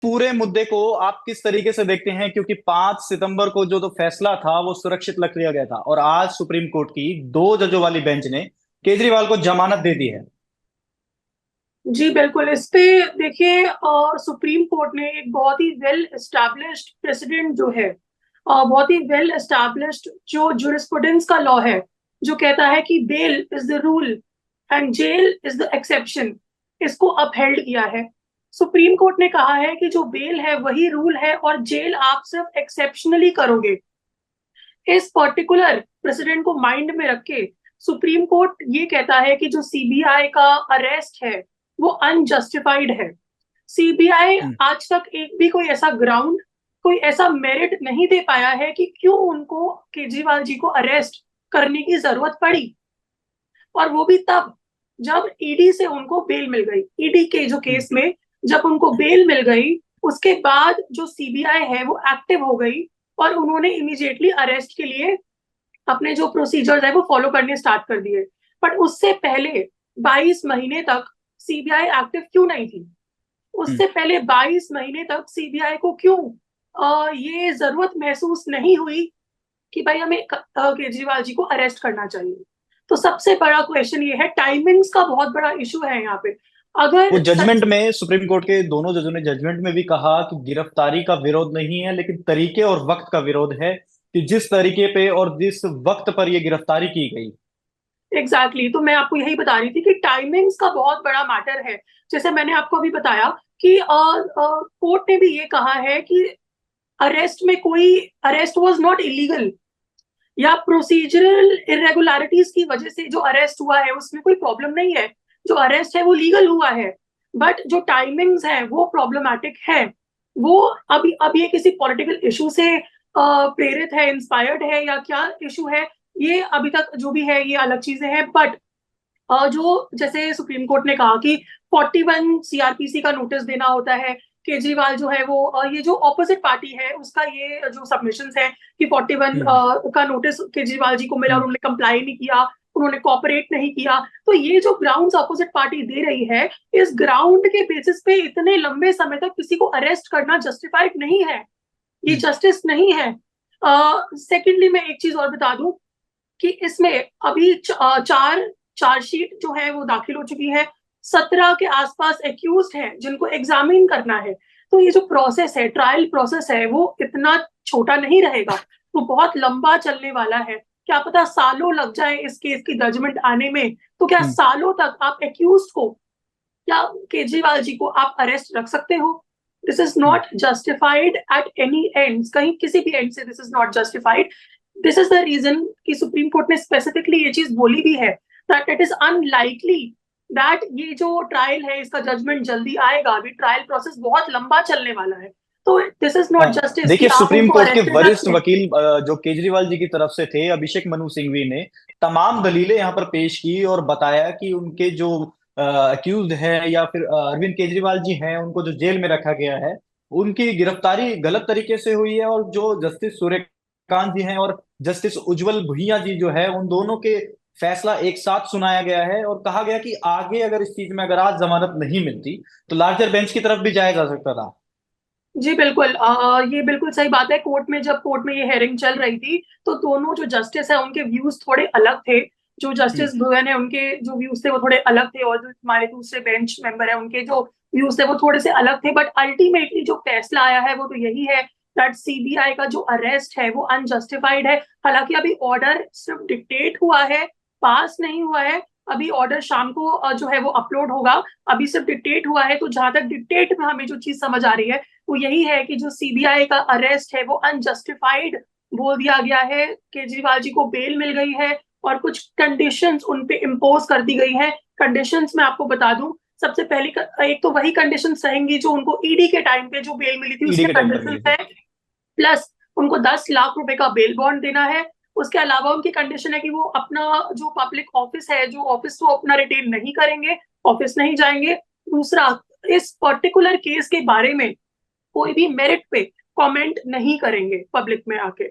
पूरे मुद्दे को आप किस तरीके से देखते हैं? क्योंकि 5 सितंबर को जो तो फैसला था वो सुरक्षित रख लिया गया था, और आज सुप्रीम कोर्ट की 2 जजों वाली बेंच ने केजरीवाल को जमानत दे दी है। जी बिल्कुल। इस पे देखिए, सुप्रीम कोर्ट ने एक बहुत ही वेल एस्टैब्लिश्ड प्रेसिडेंट जो है, बहुत ही वेल एस्टैब्लिश्ड जो जुरिस्प्रूडेंस का लॉ है, जो कहता है कि bail is the rule and jail is the exception, इसको अपहेल्ड किया है। सुप्रीम कोर्ट ने कहा है कि जो बेल है वही रूल है और जेल आप सिर्फ एक्सेप्शनली करोगे। इस पर्टिकुलर प्रेसिडेंट को माइंड में रख के सुप्रीम कोर्ट ये कहता है कि जो सीबीआई का अरेस्ट है वो अनजस्टिफाइड है। सीबीआई हम्म। आज तक एक भी कोई ऐसा ग्राउंड, कोई ऐसा मेरिट नहीं दे पाया है कि क्यों उनको केजरीवाल जी को अरेस्ट करने की जरूरत पड़ी, और वो भी तब जब ईडी से उनको बेल मिल गई। ईडी के जो हम्म। केस में जब उनको बेल मिल गई, उसके बाद जो सीबीआई है वो एक्टिव हो गई और उन्होंने इमीडिएटली अरेस्ट के लिए अपने जो प्रोसीजर्स है वो फॉलो करने स्टार्ट कर दिए। बट उससे पहले 22 महीने तक सीबीआई एक्टिव क्यों नहीं थी? हम्म। उससे पहले 22 महीने तक सीबीआई को क्यों ये जरूरत महसूस नहीं हुई कि भाई हमें केजरीवाल जी को अरेस्ट करना चाहिए? तो सबसे बड़ा क्वेश्चन ये है, टाइमिंग्स का बहुत बड़ा इशू है यहाँ पे। वो अगर जजमेंट सच में, सुप्रीम कोर्ट के दोनों जजों ने जजमेंट में भी कहा कि गिरफ्तारी का विरोध नहीं है, लेकिन तरीके और वक्त का विरोध है, कि जिस तरीके पे और जिस वक्त पर ये गिरफ्तारी की गई। एग्जैक्टली तो मैं आपको यही बता रही थी कि टाइमिंग्स का बहुत बड़ा मैटर है। जैसे मैंने आपको अभी बताया कि कोर्ट ने भी ये कहा है कि अरेस्ट में कोई अरेस्ट वाज नॉट इलीगल, या प्रोसीजरल इरेगुलरिटीज की वजह से जो अरेस्ट हुआ है उसमें कोई प्रॉब्लम नहीं है। जो अरेस्ट है वो लीगल हुआ है, बट जो टाइमिंग्स है वो प्रॉब्लमेटिक है। वो अब ये किसी पॉलिटिकल इशू से प्रेरित है, इंस्पायर्ड है, या क्या इशू है, ये अभी तक जो भी है ये अलग चीजें हैं। बट जो जैसे सुप्रीम कोर्ट ने कहा कि 41 सीआरपीसी का नोटिस देना होता है। केजरीवाल जो है वो ये जो ऑपोजिट पार्टी है उसका ये जो सबमिशंस है कि 41 हम्म। का नोटिस केजरीवाल जी को मिला और हम्म। उन्होंने कंप्लाई नहीं किया, उन्होंने कॉपरेट नहीं किया। तो ये जो ग्राउंड्स ऑपोजिट पार्टी दे रही है, इस ग्राउंड के बेसिस पे इतने लंबे समय तक किसी को अरेस्ट करना जस्टिफाइड नहीं है, ये हम्म। जस्टिस नहीं है। सेकेंडली मैं एक चीज और बता दूं कि इसमें अभी चार चार्जशीट जो है वो दाखिल हो चुकी है। 17 के आसपास एक्यूज हैं जिनको एग्जामिन करना है। तो ये जो प्रोसेस है, ट्रायल प्रोसेस है, वो इतना छोटा नहीं रहेगा, वो बहुत लंबा चलने वाला है। क्या पता सालों लग जाए इस केस की जजमेंट आने में। तो क्या हम्म। सालों तक आप एक्यूज को या केजरीवाल जी को आप अरेस्ट रख सकते हो? This is hmm. Not justified at any end, कहीं किसी भी एंड से this is not justified. This is the reason कि सुप्रीम कोर्ट ने स्पेसिफिकली ये चीज बोली भी है that it is unlikely that ये जो ट्रायल है इसका जजमेंट जल्दी आएगा। अभी ट्रायल प्रोसेस बहुत लंबा चलने वाला है। तो दिस इज नॉट हाँ, जस्टिस कि देखिए, आप सुप्रीम उनको कोर्ट के अरेस्टेड वरिष्ठ रखें। वकील जो केजरीवाल जी की तरफ से थे, अभिषेक मनु सिंघवी ने तमाम दलीलें यहाँ पर पेश की और बताया कि उनके जो अक्यूज है, या फिर अरविंद केजरीवाल जी हैं, उनको जो जेल में रखा गया है, उनकी गिरफ्तारी गलत तरीके से हुई है। और जो जस्टिस सूर्यकांत जी हैं और जस्टिस उज्जवल भुइयां जी जो है, उन दोनों के फैसला एक साथ सुनाया गया है, और कहा गया कि आगे अगर इस चीज में अगर आज जमानत नहीं मिलती तो लार्जर बेंच की तरफ भी जाया जा सकता था। जी बिल्कुल, ये बिल्कुल सही बात है। कोर्ट में ये हेयरिंग चल रही थी तो दोनों जो जस्टिस है उनके व्यूज थोड़े अलग थे। जो हम्म। जस्टिस भुवन है उनके जो व्यूज थे वो थोड़े अलग थे, और जो हमारे दूसरे बेंच मेंबर है उनके जो व्यूज थे वो थोड़े से अलग थे। बट अल्टीमेटली जो फैसला आया है वो तो यही है दैट सीबीआई का जो अरेस्ट है वो अनजस्टिफाइड है। हालांकि अभी ऑर्डर सिर्फ डिक्टेट हुआ है, पास नहीं हुआ है। अभी ऑर्डर शाम को जो है वो अपलोड होगा। अभी सिर्फ डिक्टेट हुआ है, तो जहां तक डिक्टेट में हमें जो चीज समझ आ रही है वो यही है कि जो सीबीआई का अरेस्ट है वो अनजस्टिफाइड बोल दिया गया है। केजरीवाल जी को बेल मिल गई है और कुछ कंडीशंस उन पे इम्पोज कर दी गई हैं। कंडीशंस मैं आपको बता दूं, सबसे पहली एक तो वही कंडीशंस रहेंगी जो उनको ईडी के टाइम पे जो बेल मिली थी ईडी उसके के टाइम पर कंडीशंस मिली थी। है। प्लस उनको 10 लाख रुपए का बेल बॉन्ड देना है। उसके अलावा उनकी कंडीशन है कि वो अपना जो पब्लिक ऑफिस है, जो ऑफिस वो अपना रिटेन नहीं करेंगे, ऑफिस नहीं जाएंगे। दूसरा, इस पर्टिकुलर केस के बारे में कोई भी मेरिट पे कमेंट नहीं करेंगे पब्लिक में आके।